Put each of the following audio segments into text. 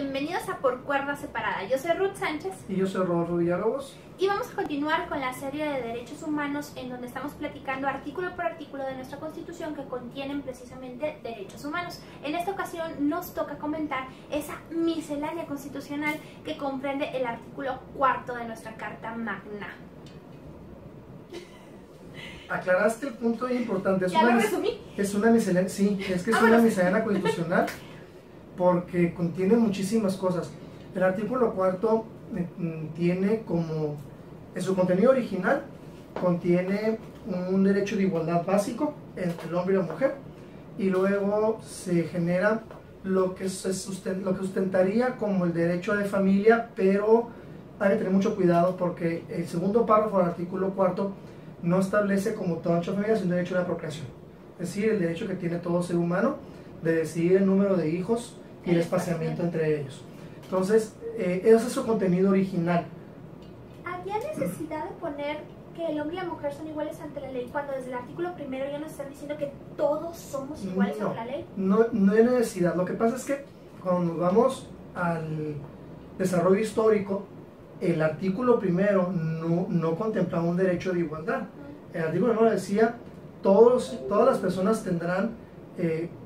bienvenidos a Por Cuerda Separada. Yo soy Ruth Sánchez. Y yo soy Rodolfo Villalobos. Y vamos a continuar con la serie de derechos humanos en donde estamos platicando artículo por artículo de nuestra Constitución que contienen precisamente derechos humanos. En esta ocasión nos toca comentar esa miscelánea constitucional que comprende el artículo 4 de nuestra Carta Magna. Aclaraste el punto importante. ¿Ya lo resumí? Es una miscelánea, sí, es que es una miscelánea constitucional porque contiene muchísimas cosas. El artículo 4 tiene como, en su contenido original, contiene un derecho de igualdad básico entre el hombre y la mujer, y luego se genera lo que sustentaría como el derecho de familia, pero hay que tener mucho cuidado porque el segundo párrafo del artículo 4 no establece como todo derecho de familia, sino un derecho de la procreación, es decir, el derecho que tiene todo ser humano de decidir el número de hijos y el espaciamiento entre ellos. Entonces, ese es su contenido original. ¿Había necesidad de poner que el hombre y la mujer son iguales ante la ley cuando desde el artículo primero ya nos están diciendo que todos somos iguales ante la ley? No hay necesidad. Lo que pasa es que cuando nos vamos al desarrollo histórico, el artículo primero no contemplaba un derecho de igualdad. El artículo primero decía, todas las personas tendrán,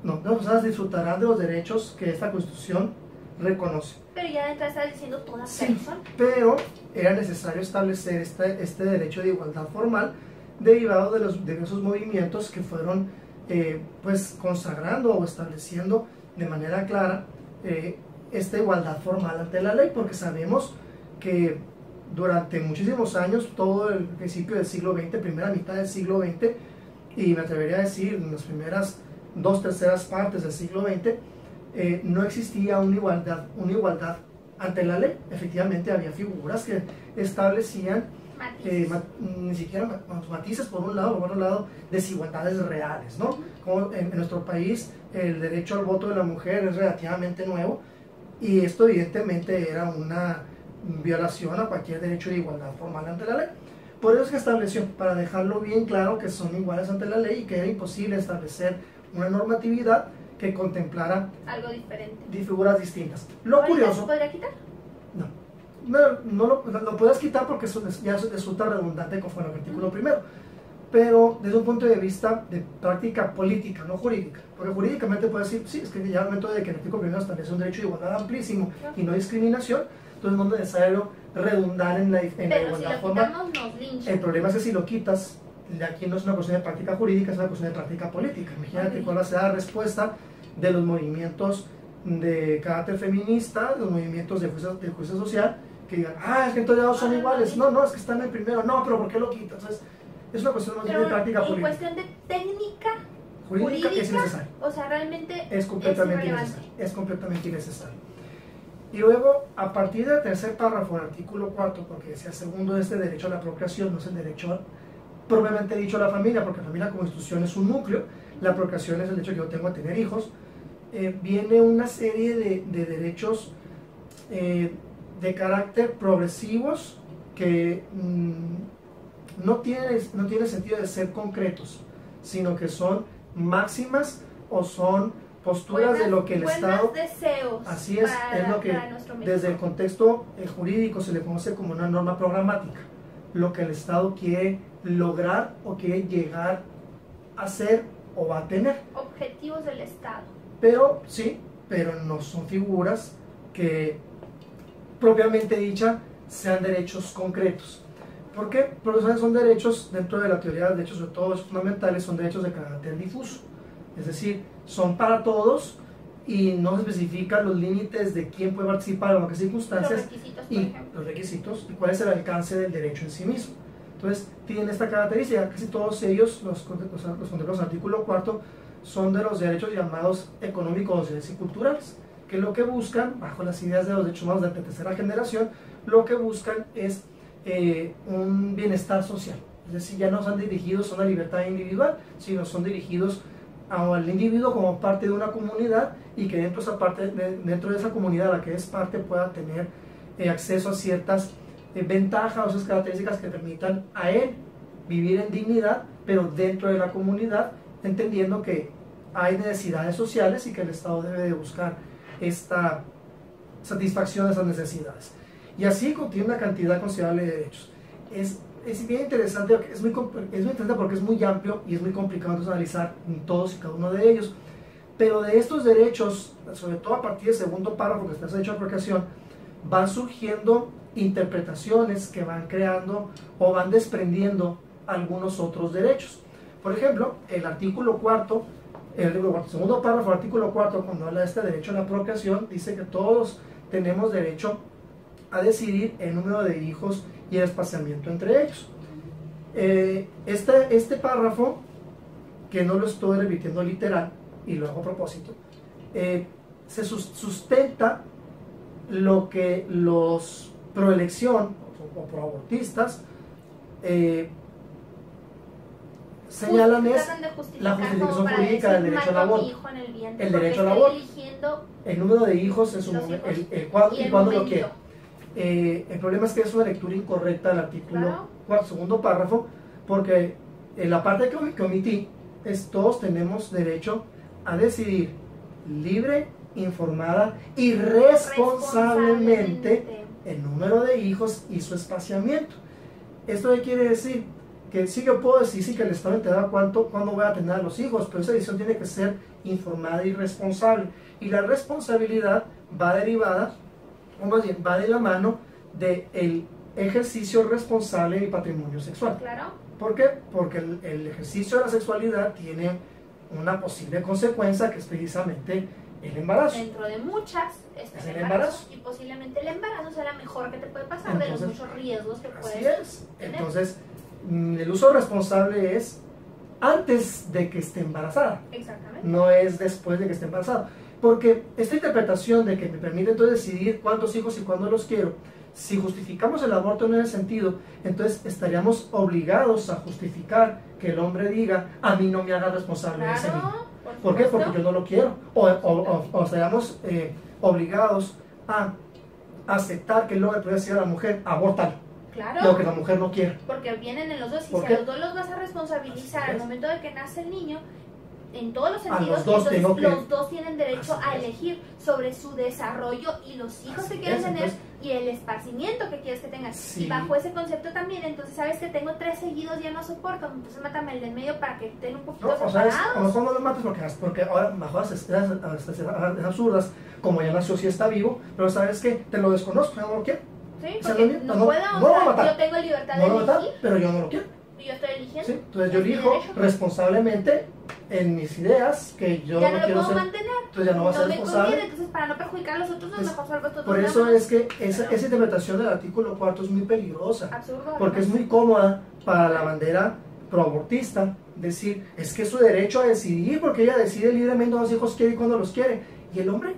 las personas disfrutarán de los derechos que esta Constitución reconoce. Pero ya de entrada está diciendo todas sí, personas. Pero era necesario establecer este derecho de igualdad formal derivado de los diversos movimientos que fueron pues consagrando o estableciendo de manera clara esta igualdad formal ante la ley, porque sabemos que durante muchísimos años, todo el principio del siglo XX, primera mitad del siglo XX, y me atrevería a decir en las primeras 2/3 partes del siglo XX, no existía una igualdad ante la ley. Efectivamente había figuras que establecían ni siquiera matices por un lado, por otro lado desigualdades reales, ¿no? Como en nuestro país el derecho al voto de la mujer es relativamente nuevo, y esto evidentemente era una violación a cualquier derecho de igualdad formal ante la ley. Por eso es que estableció, para dejarlo bien claro, que son iguales ante la ley y que era imposible establecer una normatividad que contemplara algo diferente, de figuras distintas. Lo curioso, ¿se podría quitar? No lo puedes quitar porque eso ya resulta redundante conforme al artículo primero, pero desde un punto de vista de práctica política, no jurídica, porque jurídicamente puedes decir, sí, es que ya al momento de que el artículo primero establece un derecho de igualdad amplísimo y no discriminación, entonces no es necesario redundar en la igualdad formal. El problema es que si lo quitas, aquí no es una cuestión de práctica jurídica, es una cuestión de práctica política. Imagínate cuál va a ser la respuesta de los movimientos de carácter feminista, de los movimientos de justicia social, que digan, es que entonces ya son iguales. No, es que están en el primero. No, pero ¿por qué lo quitas? Entonces, es una cuestión más de práctica política. En cuestión de técnica jurídica es innecesario. O sea, realmente es completamente innecesario. Es completamente innecesario. Y luego, a partir del tercer párrafo del artículo 4, porque decía segundo, este derecho a la procreación no es el derecho propiamente dicho a la familia, porque la familia como institución es un núcleo, la procreación es el derecho que yo tengo a tener hijos, viene una serie de derechos de carácter progresivos que no tiene sentido de ser concretos, sino que son máximas o son posturas de lo que el Estado, deseos, así es lo que desde el contexto jurídico se le conoce como una norma programática, lo que el Estado quiere lograr o quiere llegar a ser o va a tener. Objetivos del Estado. Pero sí, pero no son figuras que propiamente dicha sean derechos concretos. ¿Por qué? Porque son derechos, dentro de la teoría de derechos, sobre todo los fundamentales, son derechos de carácter difuso. Es decir, son para todos y no se especifican los límites de quién puede participar, en qué circunstancias, los requisitos y cuál es el alcance del derecho en sí mismo. Entonces, tienen esta característica. Casi todos ellos, los contemplados en el artículo 4, son de los derechos llamados económicos, sociales y culturales, que lo que buscan, bajo las ideas de los derechos humanos de la tercera generación, lo que buscan es un bienestar social. Es decir, ya no son dirigidos a una libertad individual, sino son dirigidos al individuo como parte de una comunidad, y que dentro de esa comunidad a la que es parte pueda tener acceso a ciertas ventajas o esas características que permitan a él vivir en dignidad, pero dentro de la comunidad, entendiendo que hay necesidades sociales y que el Estado debe de buscar esta satisfacción de esas necesidades. Y así contiene una cantidad considerable de derechos. Es bien interesante, es muy interesante porque es muy amplio y es muy complicado entonces analizar todos y cada uno de ellos. Pero de estos derechos, sobre todo a partir del segundo párrafo que está hecho de aplicación, van surgiendo interpretaciones que van creando o van desprendiendo algunos otros derechos. Por ejemplo, el artículo cuarto, segundo párrafo del artículo cuarto, cuando habla de este derecho a la procreación, dice que todos tenemos derecho a decidir el número de hijos y el espaciamiento entre ellos. Este párrafo, que no lo estoy repitiendo literal, y lo hago a propósito, se sustenta lo que los proelección o proabortistas señalan es la justificación jurídica del derecho al aborto. El derecho al aborto, el número de hijos, el cuándo y cuándo lo quiero. El problema es que es una lectura incorrecta del artículo cuarto, segundo párrafo, porque en la parte que omití es todos tenemos derecho a decidir libre, informada y responsablemente el número de hijos y su espaciamiento. ¿Esto qué quiere decir? Que sí yo puedo decir sí que el Estado te da cuándo voy a tener a los hijos, pero esa decisión tiene que ser informada y responsable. Y la responsabilidad va derivada, o más bien va de la mano del ejercicio responsable de mi patrimonio sexual. Claro. ¿Por qué? Porque el ejercicio de la sexualidad tiene una posible consecuencia que es precisamente el embarazo. Dentro de muchas es el embarazo. Y posiblemente el embarazo sea la mejor que te puede pasar. Entonces, de los muchos riesgos que puedes tener. Así es. Entonces, el uso responsable es antes de que esté embarazada. Exactamente. No es después de que esté embarazada. Porque esta interpretación de que me permite entonces decidir cuántos hijos y cuándo los quiero, si justificamos el aborto en ese sentido, entonces estaríamos obligados a justificar que el hombre diga, a mí no me haga responsable de ese niño. ¿Por qué? Porque yo no lo quiero. O estaríamos obligados a aceptar que el hombre puede decir a la mujer, abórtalo. Claro. Lo que la mujer no quiere. Porque vienen en los dos, y si ¿Por a los dos los vas a responsabilizar al momento de que nace el niño, en todos los A sentidos, los dos entonces tengo que- los dos tienen derecho Así a es. elegir sobre su desarrollo y los hijos Así que quieres es, tener entonces- y el esparcimiento que quieres que tengas. Sí. Y bajo ese concepto también, entonces sabes que tengo 3 seguidos, ya no soporto, entonces mátame el del medio para que estén un poquito No, o sea, separados. a lo mejor no lo mates porque ahora bajo las absurdas, como ya nació, sí está vivo, pero sabes que te lo desconozco, yo no lo quiero. Sí, O sea, porque no puedo, no o lo voy a sea, matar. yo tengo libertad No de lo voy a matar, elegir pero yo no lo quiero. y yo estoy eligiendo. ¿Sí? Entonces yo Es mi elijo derecho. responsablemente en mis ideas que yo Ya no no lo quiero puedo ser. mantener. Entonces ya no va a ser me responsable. conviene, entonces para no perjudicar a los otros, Pues, mejor salvo estos Por dos eso nada más. es que esa interpretación del artículo cuarto es muy peligrosa, Absurdo. porque es muy cómoda para la bandera proabortista decir, es que es su derecho a decidir, porque ella decide libremente cuántos hijos quiere y cuándo los quiere, y el hombre.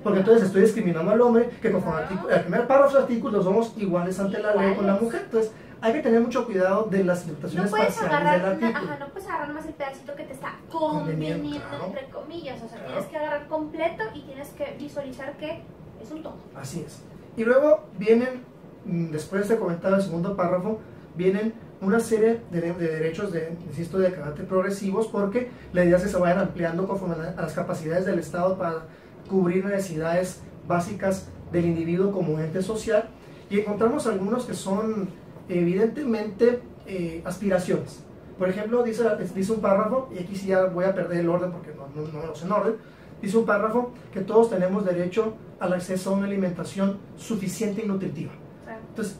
Porque entonces estoy discriminando al hombre, que conforme el primer párrafo del artículo somos iguales ante la ley con la mujer. Entonces hay que tener mucho cuidado de las interpretaciones No puedes parciales agarrar, del artículo. no puedes agarrar más el pedacito que te está conveniendo, Claro. entre comillas. O sea, Claro. tienes que agarrar completo y tienes que visualizar que es un todo. Así es. Y luego vienen, después de comentar el segundo párrafo, vienen una serie de derechos, insisto, de carácter progresivos, porque la idea es que se vayan ampliando conforme a las capacidades del Estado para cubrir necesidades básicas del individuo como ente social, y encontramos algunos que son evidentemente aspiraciones. Por ejemplo, dice un párrafo, y aquí sí ya voy a perder el orden porque no lo sé en orden, dice un párrafo que todos tenemos derecho al acceso a una alimentación suficiente y nutritiva. Claro. Entonces,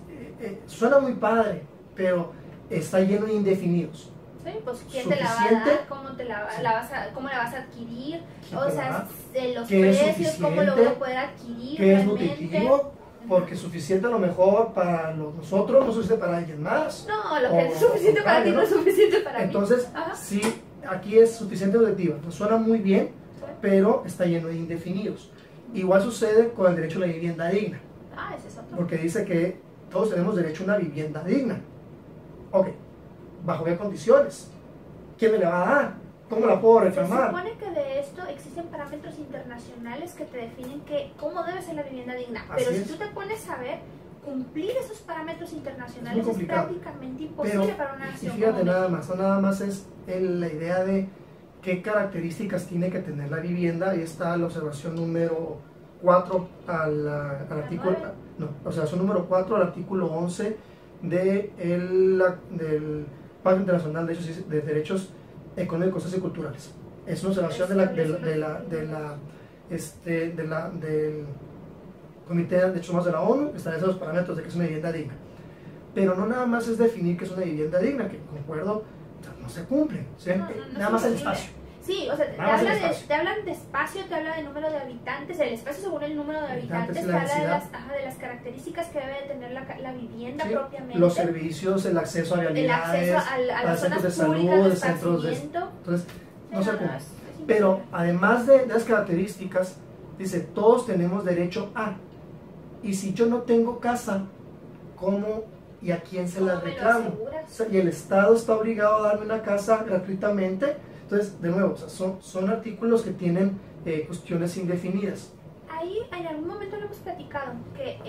suena muy padre, pero está lleno de indefinidos. Sí, pues quién te la va a Suficiente. dar, cómo cómo la vas a adquirir, ¿Quién o te la sea, da? de los ¿Qué es precios, cómo lo voy a suficiente? poder adquirir Que es realmente. nutritivo, porque suficiente a lo mejor para nosotros, no suficiente para alguien más. No, lo que es O suficiente para ti contrario, no es suficiente para Entonces, mí. Ajá. sí, aquí es suficiente nutritiva. Entonces, suena muy bien, pero está lleno de indefinidos. Igual sucede con el derecho a la vivienda digna, Ese es otro. porque dice que todos tenemos derecho a una vivienda digna. Ok, ¿bajo qué condiciones? ¿Quién me la va a dar? ¿Cómo la puedo Se reclamar? supone que de esto existen parámetros internacionales que te definen cómo debe ser la vivienda digna. Así Pero si es. tú te pones a ver, cumplir esos parámetros internacionales Es muy es complicado. prácticamente imposible Pero, para una y nación fíjate, como nada México. más, nada más es la idea de qué características tiene que tener la vivienda. Ahí está la observación número 4 al artículo, no, o sea, son número 4 al artículo 11 del Pacto Internacional de Derechos Económicos, Sociales y Culturales. Es una observación del Comité de Derechos Humanos de la ONU, que establece los parámetros de que es una vivienda digna. Pero no nada más es definir que es una vivienda digna, que concuerdo, o sea, no se cumple, ¿sí? Nada más el espacio. Sí, o sea, te hablan de espacio, te habla de número de habitantes, el espacio según el número de habitantes, te habla de las características que debe de tener la vivienda propiamente. Los servicios, el acceso a realidades, a las centros de salud, de centros de... Entonces, no se cumple. Pero además de las características, dice, todos tenemos derecho a. Y si yo no tengo casa, ¿cómo y a quién se la reclamo? O sea, y el Estado está obligado a darme una casa gratuitamente. Entonces, de nuevo, o sea, son artículos que tienen cuestiones indefinidas. Ahí en algún momento lo hemos platicado, que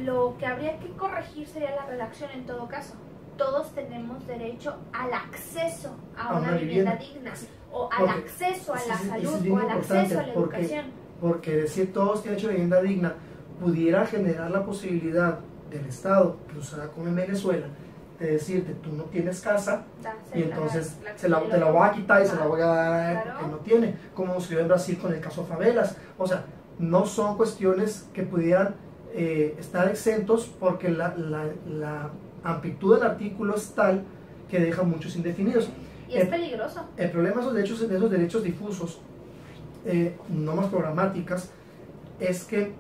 lo que habría que corregir sería la redacción en todo caso. Todos tenemos derecho al acceso a una vivienda digna, o al acceso a la salud, o al acceso a la educación. Porque decir todos tienen derecho a vivienda digna pudiera generar la posibilidad del Estado, que usará como en Venezuela, de decirte, tú no tienes casa, y entonces te la voy a quitar y se la voy a dar a él porque no tiene, como sucedió en Brasil con el caso Favelas. O sea, no son cuestiones que pudieran estar exentos, porque la amplitud del artículo es tal que deja muchos indefinidos. Y es peligroso. El problema de esos derechos difusos, normas programáticas, es que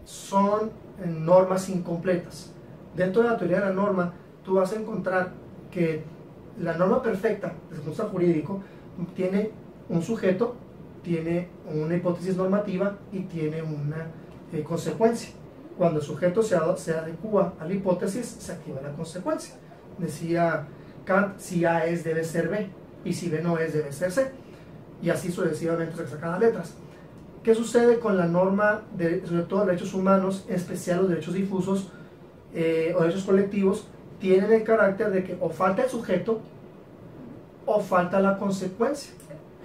son normas incompletas. Dentro de la teoría de la norma, tú vas a encontrar que la norma perfecta, desde el punto de vista jurídico, tiene un sujeto, tiene una hipótesis normativa y tiene una consecuencia. Cuando el sujeto se adecua a la hipótesis, se activa la consecuencia. Decía Kant, si A es, debe ser B, y si B no es, debe ser C. Y así sucesivamente se sacan las letras. ¿Qué sucede con la norma, sobre todo derechos humanos, en especial los derechos difusos o derechos colectivos? Tienen el carácter de que o falta el sujeto o falta la consecuencia.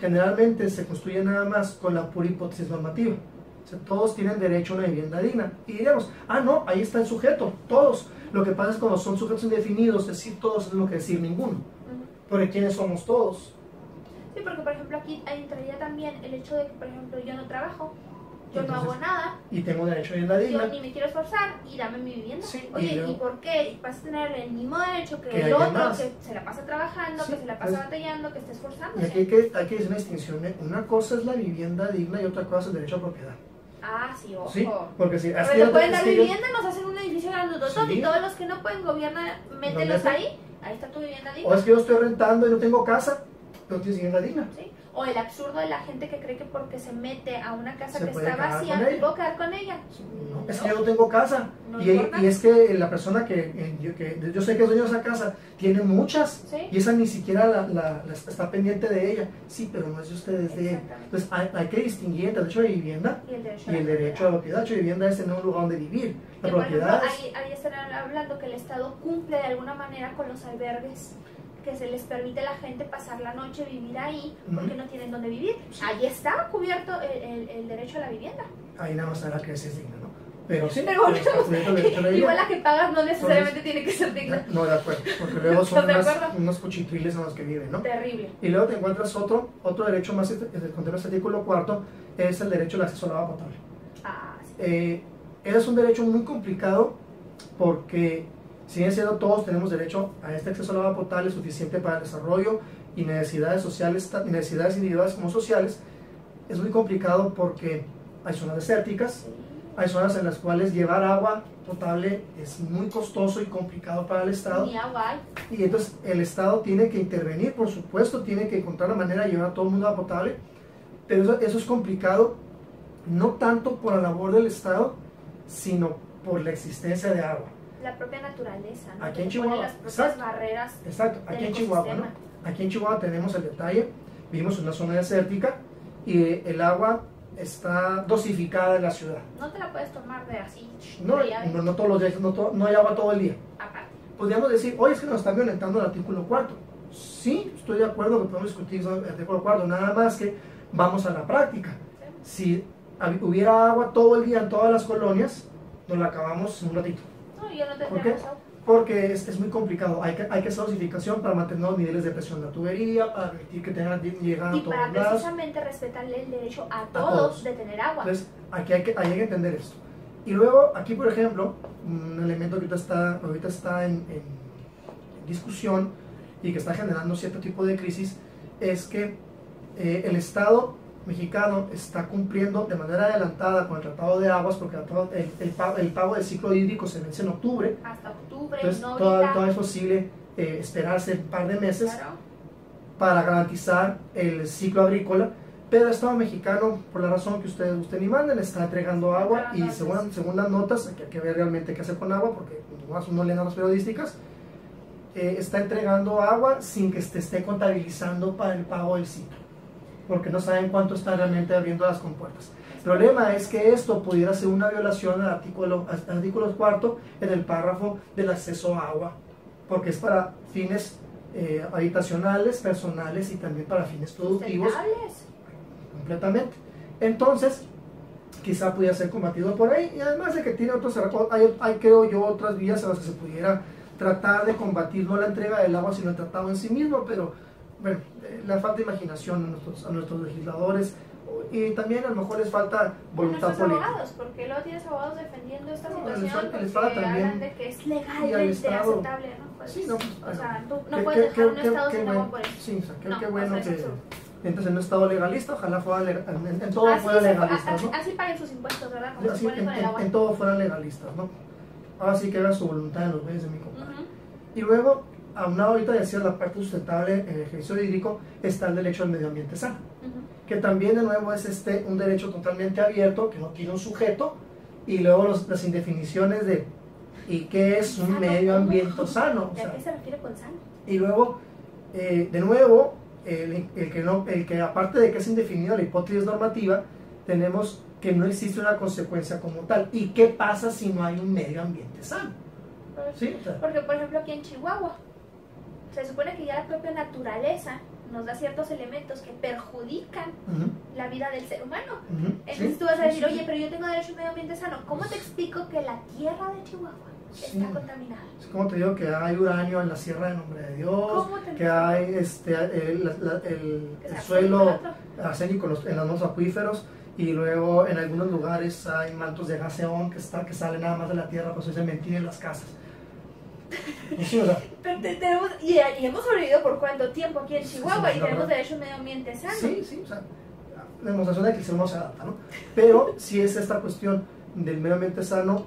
Generalmente se construye nada más con la pura hipótesis normativa. O sea, todos tienen derecho a una vivienda digna. Y diríamos, no, ahí está el sujeto, todos. Lo que pasa es cuando son sujetos indefinidos, decir todos es lo que decir ninguno. Porque ¿quiénes somos todos? Sí, porque por ejemplo aquí entraría también el hecho de que, por ejemplo, yo no trabajo, yo no hago nada, y tengo derecho a vivienda digna, yo ni me quiero esforzar y dame mi vivienda. Sí, oye, ¿y por qué vas a tener el mismo derecho que el otro que se la pasa trabajando, que se la pasa batallando, que está esforzándose? Y aquí hay que decir una distinción. Una cosa es la vivienda digna y otra cosa es el derecho a propiedad. Sí, ojo. Sí, porque si no pueden dar vivienda, nos hacen un edificio grandototón, y todos los que no pueden gobiernar, mételos ahí está tu vivienda digna. O es que yo estoy rentando y no tengo casa, pero tienes vivienda digna. Sí. O el absurdo de la gente que cree que porque se mete a una casa que está vacía, puedo quedar con ella. No, es que yo no tengo casa. No y es que la persona que yo sé que es dueño de esa casa tiene muchas, ¿sí? Y esa ni siquiera está pendiente de ella. Sí, pero no es de ustedes, de él. Entonces hay que distinguir entre el derecho de vivienda y el derecho a la propiedad. El derecho de vivienda es tener un lugar donde vivir. La propiedad por ejemplo, ahí están hablando que el Estado cumple de alguna manera con los albergues, que se les permite a la gente pasar la noche, vivir ahí, porque no tienen dónde vivir. Sí. Ahí está cubierto el derecho a la vivienda. Ahí nada más hará que es digna, ¿no? Pero sí, igual la que pagas no necesariamente tiene que ser digna. No, de acuerdo, porque luego son unos cuchitriles en los que viven, ¿no? Terrible. Y luego te encuentras otro derecho más, en el contexto de este artículo 4, es el derecho al acceso al agua potable. Sí. Ese es un derecho muy complicado, porque si bien siendo todos tenemos derecho a este acceso al agua potable suficiente para el desarrollo y necesidades sociales, necesidades individuales como sociales, es muy complicado porque hay zonas desérticas, hay zonas en las cuales llevar agua potable es muy costoso y complicado para el Estado. Ni agua hay. Y entonces el Estado tiene que intervenir, por supuesto, tiene que encontrar la manera de llevar a todo el mundo agua potable, pero eso es complicado no tanto por la labor del Estado, sino por la existencia de agua. La propia naturaleza, ¿no? Aquí en Chihuahua, las propias barreras. Exacto, aquí en Chihuahua, ¿no? Aquí en Chihuahua tenemos el detalle, vivimos en una zona desértica y el agua está dosificada en la ciudad. No te la puedes tomar de así. No todos los días, no hay agua todo el día. Aparte. Podríamos decir, oye, es que nos están violentando el artículo 4. Sí, estoy de acuerdo que podemos discutir sobre el artículo 4, nada más que vamos a la práctica. Si hubiera agua todo el día en todas las colonias, nos la acabamos en un ratito. No, yo no ¿Por tendría qué? más agua. Porque es muy complicado. Hay que hacer dosificación para mantener los niveles de presión de la tubería, para permitir que lleguen a Y todos para lados. precisamente respetarle el derecho a todos. todos de tener agua. Entonces, aquí hay que entender esto. Y luego, aquí por ejemplo, un elemento que ahorita está en discusión y que está generando cierto tipo de crisis, es que el Estado mexicano está cumpliendo de manera adelantada con el Tratado de Aguas, porque el pago del ciclo hídrico se vence en octubre. Hasta octubre, Entonces, no todavía ahorita. es posible esperarse un par de meses Claro. para garantizar el ciclo agrícola, pero el Estado mexicano, por la razón que usted ni manden, está entregando agua y según las notas, que hay que ver realmente qué hacer con agua, porque uno lee las periodísticas, está entregando agua sin que esté contabilizando para el pago del ciclo, porque no saben cuánto está realmente abriendo las compuertas. El problema es que esto pudiera ser una violación al artículo 4 en el párrafo del acceso a agua, porque es para fines habitacionales, personales y también para fines productivos. Sustentables. Completamente. Entonces, quizá pudiera ser combatido por ahí, y además de que tiene otros, hay creo yo otras vías en las que se pudiera tratar de combatir no la entrega del agua, sino el tratado en sí mismo, pero bueno, la falta de imaginación a nuestros legisladores, y también a lo mejor les falta voluntad Nuestros política. abogados, porque luego tienes abogados defendiendo esta No, situación les falta porque también. hablan de que es Y al legalmente Estado. aceptable, ¿no? Pues, Sí, no, pues, o sea, tú no qué- puedes qué- dejar un qué- estado qué sin bueno. agua por eso. Sí, o sea, No, qué o bueno sea, es que absurdo. entres en un estado legalista, ojalá fuera en todo Así, fuera legalista, ¿no? así paguen sus impuestos, ¿verdad? Como se Así, ponen con el agua. en todo fueran legalistas, ¿no? Ahora sí que haga su voluntad en los bienes de mi compadre. Ujú. Y luego, aunado ahorita decía la parte sustentable en el ejercicio hídrico, está el derecho al medio ambiente sano, Ujú. que también de nuevo es un derecho totalmente abierto, que no tiene un sujeto, y luego las indefiniciones de ¿y qué es un Sano, medio ¿cómo? ambiente sano? O ¿Y a sea, qué se refiere con sano? y luego, de nuevo, el que aparte de que es indefinido la hipótesis normativa, tenemos que no existe una consecuencia como tal. ¿Y qué pasa si no hay un medio ambiente sano? ¿Sí? O sea, Porque, por ejemplo, aquí en Chihuahua, se supone que ya la propia naturaleza nos da ciertos elementos que perjudican ujú, la vida del ser humano. ujú, Entonces sí, tú vas a sí, decir, sí, oye, pero yo tengo derecho a un medio ambiente sano. ¿Cómo te explico que la tierra de Chihuahua sí. está contaminada? Es como te digo que hay uranio en la Sierra de Nombre de Dios, ¿Cómo te que hay el Que sea suelo arsénico, arsénico en los mantos acuíferos, y luego en algunos lugares hay mantos de gas neón que salen nada más de la tierra, pues se mentir en las casas. Pues sí, o sea, Pero y hemos sobrevivido por cuánto tiempo aquí en Chihuahua sí, y la tenemos verdad. derecho a un medio ambiente sano. sí, o sea, la demostración de que el ser humano se adapta, ¿no? Pero si es esta cuestión del medio ambiente sano,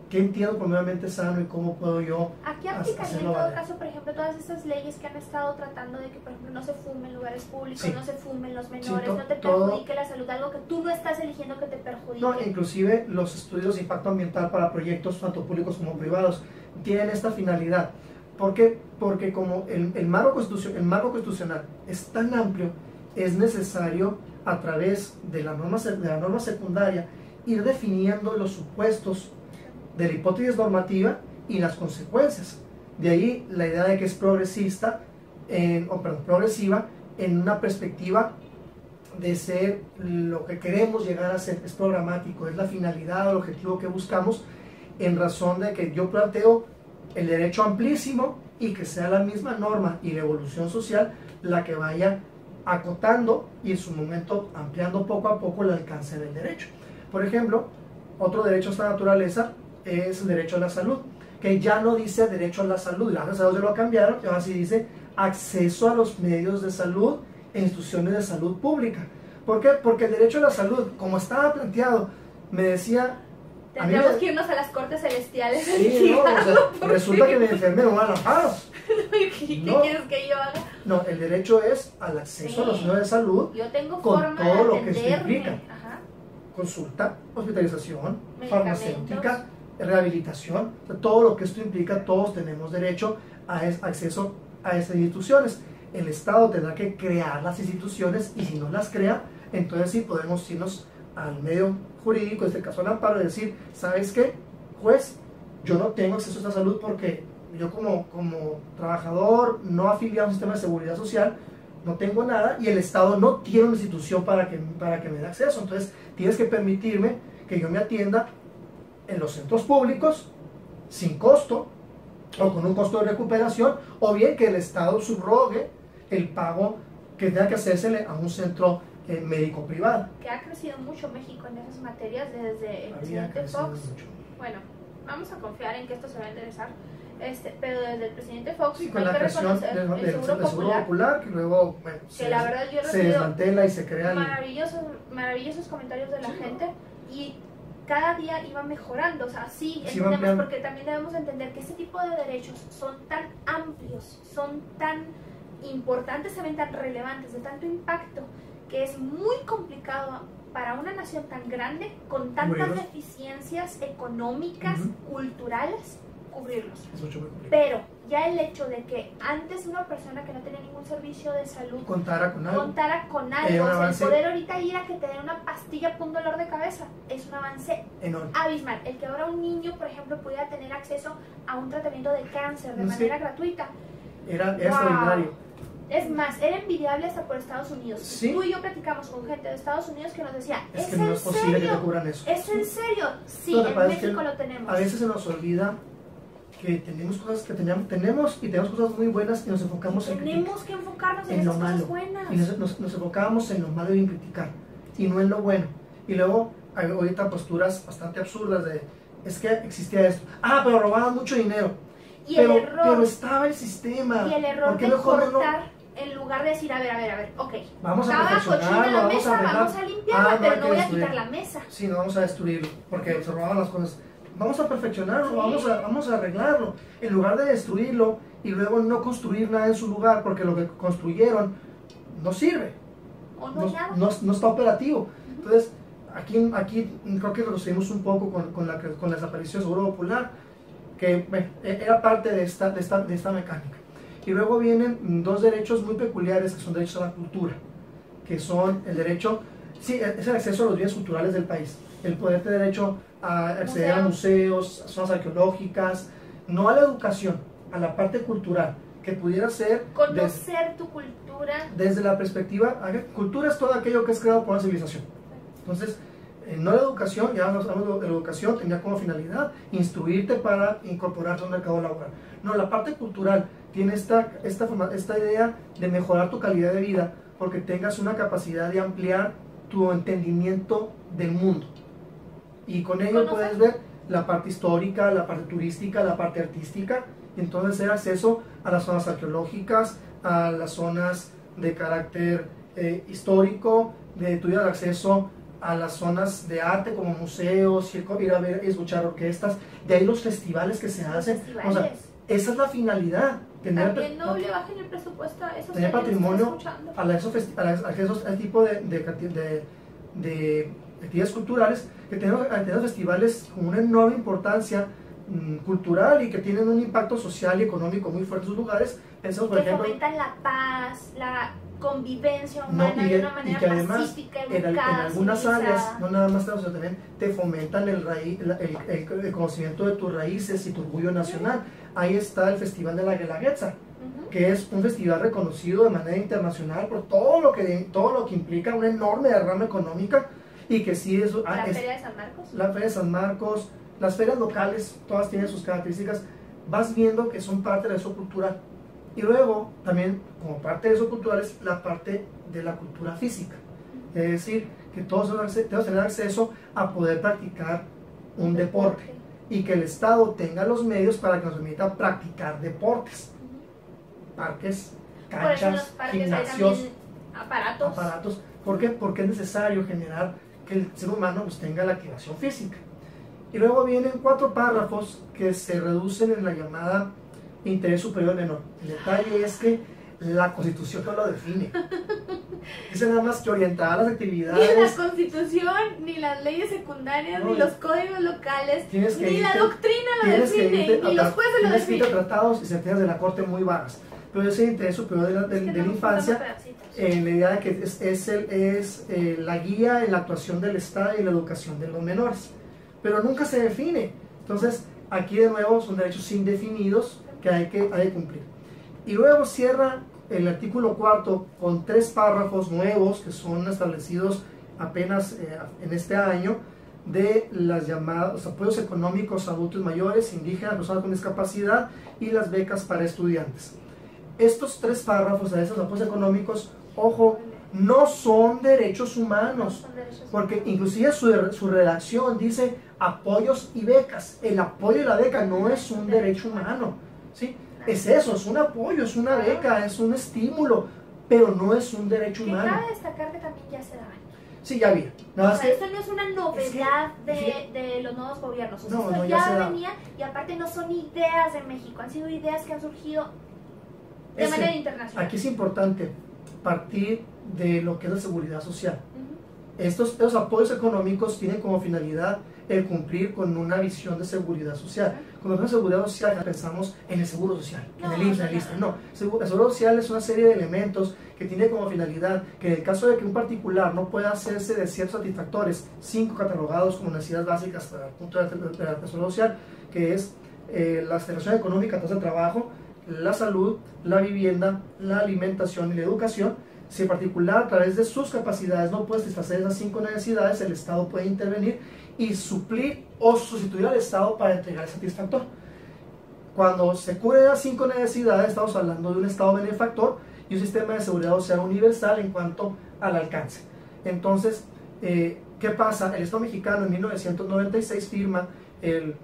¿qué entiendo por medio ambiente sano y cómo puedo yo Aquí aplicaría en hacerlo todo valer? caso, por ejemplo, todas estas leyes que han estado tratando de que, por ejemplo, no se fume en lugares públicos, Sí. no se fumen los Sí, menores, no te todo. perjudique la salud, algo que tú no estás eligiendo que te perjudique. No, inclusive los estudios de impacto ambiental para proyectos tanto públicos como privados tienen esta finalidad. ¿Por qué? Porque como el marco constitucional es tan amplio, es necesario a través de la norma secundaria ir definiendo los supuestos de la hipótesis normativa y las consecuencias. De ahí la idea de que es progresiva en una perspectiva de ser lo que queremos llegar a ser, es programático, es la finalidad o el objetivo que buscamos, en razón de que yo planteo el derecho amplísimo y que sea la misma norma y la evolución social la que vaya acotando y en su momento ampliando poco a poco el alcance del derecho. Por ejemplo, otro derecho a esta naturaleza es el derecho a la salud, que ya no dice derecho a la salud, gracias a Dios ya lo cambiaron, y ahora sí dice acceso a los medios de salud e instituciones de salud pública. ¿Por qué? Porque el derecho a la salud, como estaba planteado, me decía... Tendríamos que irnos a las cortes celestiales. Sí, no, o sea, resulta que me enfermé, no me van a paro. ¿Qué No. quieres que yo haga? No, el derecho es al acceso a los Sí. medios de salud, Yo tengo con forma todo de lo que esto atenderme. implica. Ajá. consulta, hospitalización, Medicamentos. farmacéutica, rehabilitación, o sea, todo lo que esto implica, todos tenemos derecho a acceso a esas instituciones. El Estado tendrá que crear las instituciones, y si no las crea, entonces sí podemos irnos al medio jurídico, en este caso al amparo, y decir, ¿sabes qué? Juez, yo no tengo acceso a esta salud porque yo como trabajador no afiliado a un sistema de seguridad social no tengo nada y el Estado no tiene una institución para que me dé acceso. Entonces tienes que permitirme que yo me atienda en los centros públicos sin costo o con un costo de recuperación, o bien que el Estado subrogue el pago que tenga que hacérsele a un centro médico privado. Que ha crecido mucho México en esas materias desde el presidente Fox. Bueno, vamos a confiar en que esto se va a enderezar. Pero desde el presidente Fox, sí, con la creación del Seguro Popular, que luego bueno, la verdad yo se desmantela y se crean maravillosos comentarios de la gente, y cada día iba mejorando. O sea, sí, porque también debemos entender que este tipo de derechos son tan amplios, son tan importantes, se ven tan relevantes, de tanto impacto, que es muy complicado para una nación tan grande, con tantas deficiencias económicas, culturales, cubrirlos. Pero ya el hecho de que antes una persona que no tenía ningún servicio de salud contara con algo, o sea, el poder ahorita ir a que te den una pastilla para un dolor de cabeza es un avance enorme, abismal. El que ahora un niño, por ejemplo, pudiera tener acceso a un tratamiento de cáncer de manera gratuita era extraordinario. Es más, era envidiable hasta por Estados Unidos. ¿Sí? Tú y yo platicamos con gente de Estados Unidos que nos decía, es que no es posible que te cubran eso. ¿Es en serio? Sí, en México lo tenemos. A veces se nos olvida que tenemos cosas que tenemos cosas muy buenas y nos enfocamos tenemos que enfocarnos en lo esas malo, cosas buenas. y nos enfocamos en lo malo y en criticar, y no en lo bueno. Y luego hay ahorita posturas bastante absurdas de, es que existía esto, pero robaban mucho dinero, pero estaba el sistema. Y el error de cortar, en lugar de decir, a ver, ok, vamos a perfeccionarlo, vamos a limpiarla, pero no voy a quitar la mesa. Sí, no vamos a destruirlo, porque se robaban las cosas. Vamos a perfeccionarlo, vamos a arreglarlo, en lugar de destruirlo y luego no construir nada en su lugar, porque lo que construyeron no sirve, no está operativo. Entonces, aquí creo que lo seguimos un poco con la desaparición del Seguro Popular, que era parte de esta mecánica. Y luego vienen dos derechos muy peculiares, que son derechos a la cultura, que son el derecho, es el acceso a los bienes culturales del país, el poder tener derecho a acceder a museos, a zonas arqueológicas, no a la educación, a la parte cultural, que pudiera ser conocer tu cultura desde la perspectiva, cultura es todo aquello que es creado por una civilización. Entonces, no la educación, ya hablamos de la educación, tenía como finalidad instruirte para incorporarte al mercado laboral. No, la parte cultural tiene esta idea de mejorar tu calidad de vida, porque tengas una capacidad de ampliar tu entendimiento del mundo. Y con ello puedes ver la parte histórica, la parte turística, la parte artística, y entonces tener acceso a las zonas arqueológicas, a las zonas de carácter histórico, tuviera acceso a las zonas de arte como museos, ir a ver y escuchar orquestas, de ahí los festivales que se hacen. O sea, esa es la finalidad. También no le bajen el presupuesto a esos tener patrimonio, acceso a tipo de actividades culturales, que tenemos festivales con una enorme importancia cultural y que tienen un impacto social y económico muy fuerte en sus lugares. Pensamos, por ejemplo, fomentan la paz, la convivencia humana de una manera pacífica, educada, en algunas áreas, no nada más, sino también te fomentan el conocimiento de tus raíces y tu orgullo nacional. Ahí está el Festival de la Guelaguetza, que es un festival reconocido de manera internacional por todo lo que implica una enorme derrama económica, y que sí es... La Feria de San Marcos. La Feria de San Marcos, las ferias locales, todas tienen sus características, vas viendo que son parte de eso cultural. Y luego, también, como parte de eso cultural, es la parte de la cultura física. Es decir, que todos tenemos tener acceso a poder practicar un deporte, y que el Estado tenga los medios para que nos permita practicar deportes. Parques, canchas, por eso en los parques gimnasios, hay también aparatos. ¿Por qué? Porque es necesario generar que el ser humano tenga la activación física. Y luego vienen 4 párrafos que se reducen en la llamada interés superior menor. El detalle es que la Constitución no lo define. Dice nada más que orientar las actividades. Ni la Constitución, ni las leyes secundarias, ni los códigos locales, ni la doctrina lo define, ni los jueces lo definen. Tienes que ir a tratados y sentencias de la Corte muy vagas. Pero ese interés superior de la infancia, en la idea de que es la guía en la actuación del Estado y la educación de los menores, pero nunca se define. Entonces, aquí de nuevo son derechos indefinidos que hay que cumplir. Y luego cierra el artículo cuarto con 3 párrafos nuevos que son establecidos apenas en este año, de las llamadas apoyos económicos a adultos mayores, indígenas, personas con discapacidad y las becas para estudiantes. Estos 3 párrafos de esos apoyos económicos, ojo, no son derechos humanos, porque inclusive su redacción dice apoyos y becas. El apoyo y la beca no es un derecho humano, ¿sí? Es eso, es un apoyo, es una beca, es un estímulo, pero no es un derecho humano. Cabe destacar que también ya se daban. Sí, ya vi. O sea, esto no es una novedad de los nuevos gobiernos. O sea, esto ya venía, y aparte no son ideas de México, han sido ideas que han surgido de manera internacional. Aquí es importante partir de lo que es la seguridad social. Estos apoyos económicos tienen como finalidad el cumplir con una visión de seguridad social. Cuando hablamos de seguridad social pensamos en el seguro social, en el IMSS, en el ISSSTE. No, el seguro social es una serie de elementos que tiene como finalidad que en el caso de que un particular no pueda hacerse de ciertos satisfactores, 5 catalogados como necesidades básicas para el punto de la seguridad social, que es la aceleración económica, tasa de trabajo, la salud, la vivienda, la alimentación y la educación. Si en particular a través de sus capacidades no puede satisfacer esas 5 necesidades, el Estado puede intervenir y suplir o sustituir al Estado para entregar el satisfactor. Cuando se cubren las 5 necesidades, estamos hablando de un Estado benefactor y un sistema de seguridad social universal en cuanto al alcance. Entonces, ¿qué pasa? El Estado mexicano en 1996 firma el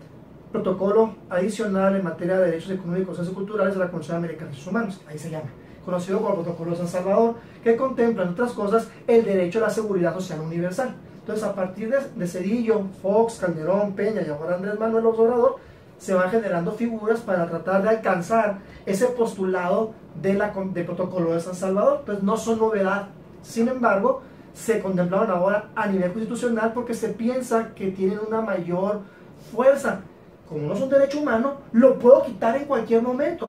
protocolo adicional en materia de derechos económicos, sociales y culturales de la Convención Americana de Derechos Humanos, ahí se llama, conocido como el Protocolo de San Salvador, que contempla, entre otras cosas, el derecho a la seguridad social universal. Entonces, a partir de Zedillo, Fox, Calderón, Peña y ahora Andrés Manuel López Obrador, se van generando figuras para tratar de alcanzar ese postulado del Protocolo de San Salvador. Entonces, no son novedad. Sin embargo, se contemplaron ahora a nivel constitucional porque se piensa que tienen una mayor fuerza. Como no son derecho humano, lo puedo quitar en cualquier momento.